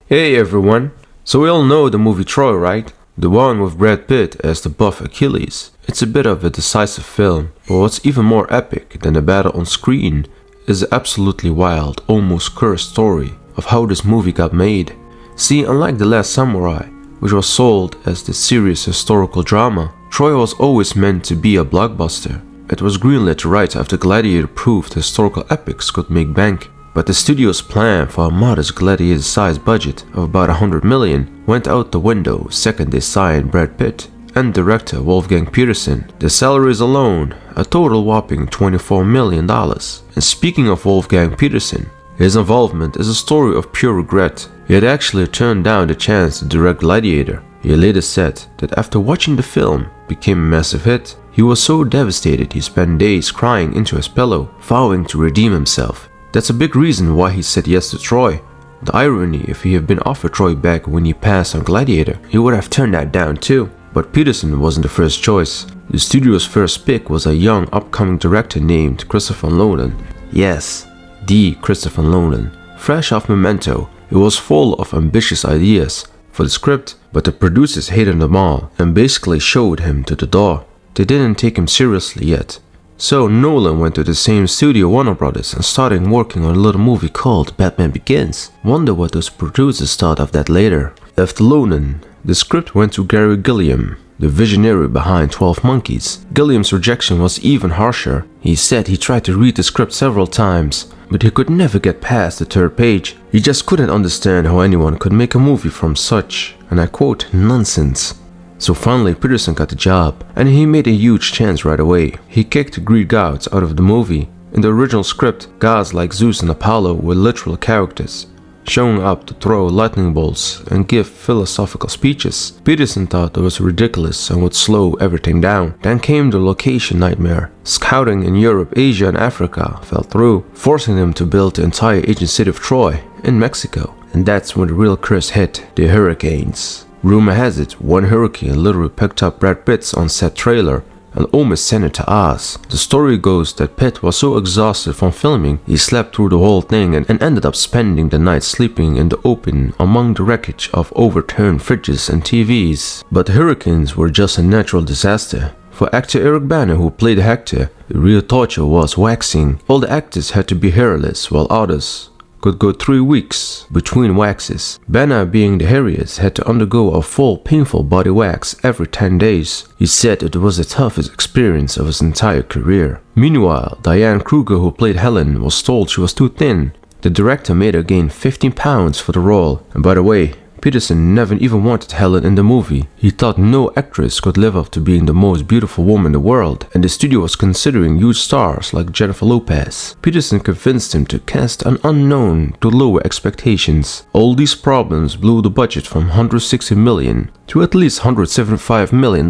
Hey everyone! So we all know the movie Troy, right? The one with Brad Pitt as the buff Achilles. It's a bit of a decisive film, but what's even more epic than the battle on screen is the absolutely wild, almost cursed story of how this movie got made. See, unlike The Last Samurai, which was sold as the serious historical drama, Troy was always meant to be a blockbuster. It was greenlit right after Gladiator proved historical epics could make bank. But the studio's plan for a modest Gladiator-sized budget of about $100 million went out the window second they signed Brad Pitt and director Wolfgang Petersen. The salaries alone, a total whopping $24 million. And speaking of Wolfgang Petersen, his involvement is a story of pure regret. He had actually turned down the chance to direct Gladiator. He later said that after watching the film became a massive hit, he was so devastated he spent days crying into his pillow, vowing to redeem himself. That's a big reason why he said yes to Troy. The irony, if he had been offered Troy back when he passed on Gladiator, he would have turned that down too. But Petersen wasn't the first choice. The studio's first pick was a young upcoming director named Christopher Nolan. Yes, the Christopher Nolan. Fresh off Memento, he was full of ambitious ideas for the script, but the producers hated them all and basically showed him to the door. They didn't take him seriously yet. So Nolan went to the same studio, Warner Brothers, and started working on a little movie called Batman Begins. Wonder what those producers thought of that later. After Nolan, the script went to Gary Gilliam, the visionary behind 12 Monkeys. Gilliam's rejection was even harsher. He said he tried to read the script several times, but he could never get past the third page. He just couldn't understand how anyone could make a movie from such, and I quote, nonsense. So finally Petersen got the job, and he made a huge chance right away. He kicked the Greek gods out of the movie. In the original script, gods like Zeus and Apollo were literal characters, showing up to throw lightning bolts and give philosophical speeches. Petersen thought that was ridiculous and would slow everything down. Then came the location nightmare. Scouting in Europe, Asia and Africa fell through, forcing them to build the entire ancient city of Troy in Mexico. And that's when the real curse hit, the hurricanes. Rumor has it, one hurricane literally picked up Brad Pitt's on-set trailer and almost sent it to Oz. The story goes that Pitt was so exhausted from filming, he slept through the whole thing and ended up spending the night sleeping in the open among the wreckage of overturned fridges and TVs. But the hurricanes were just a natural disaster. For actor Eric Bana, who played Hector, the real torture was waxing. All the actors had to be hairless, while others could go 3 weeks between waxes. Bana, being the hairiest, had to undergo a full painful body wax every 10 days. He said it was the toughest experience of his entire career. Meanwhile, Diane Kruger, who played Helen, was told she was too thin. The director made her gain 15 pounds for the role. And by the way, Petersen never even wanted Helen in the movie. He thought no actress could live up to being the most beautiful woman in the world, and the studio was considering huge stars like Jennifer Lopez. Petersen convinced him to cast an unknown to lower expectations. All these problems blew the budget from $160 million to at least $175 million.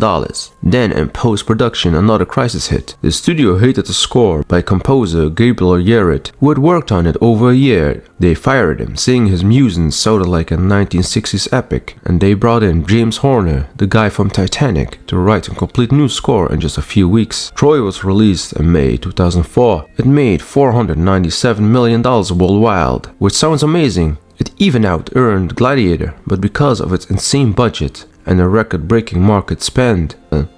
Then in post-production another crisis hit. The studio hated the score by composer Gabriel Yared, who had worked on it over a year. They fired him, saying his musings sounded like a 1960s epic, and they brought in James Horner, the guy from Titanic, to write a complete new score in just a few weeks. Troy was released in May 2004. It made $497 million worldwide, which sounds amazing. It even out-earned Gladiator, but because of its insane budget and a record-breaking market spend,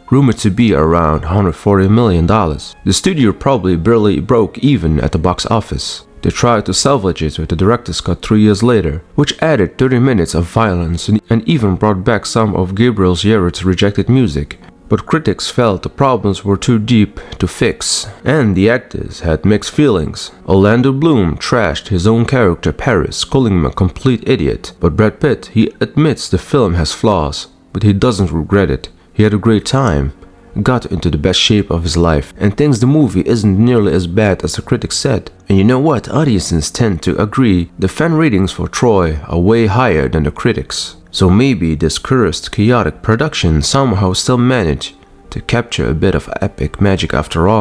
rumored to be around $140 million, the studio probably barely broke even at the box office. They tried to salvage it with the director's cut 3 years later, which added 30 minutes of violence and even brought back some of Gabriel Yared's rejected music. But critics felt the problems were too deep to fix, and the actors had mixed feelings. Orlando Bloom trashed his own character Paris, calling him a complete idiot. But Brad Pitt, he admits the film has flaws, but he doesn't regret it. He had a great time, got into the best shape of his life, and thinks the movie isn't nearly as bad as the critics said. And you know what? Audiences tend to agree. The fan ratings for Troy are way higher than the critics. So maybe this cursed, chaotic production somehow still managed to capture a bit of epic magic after all.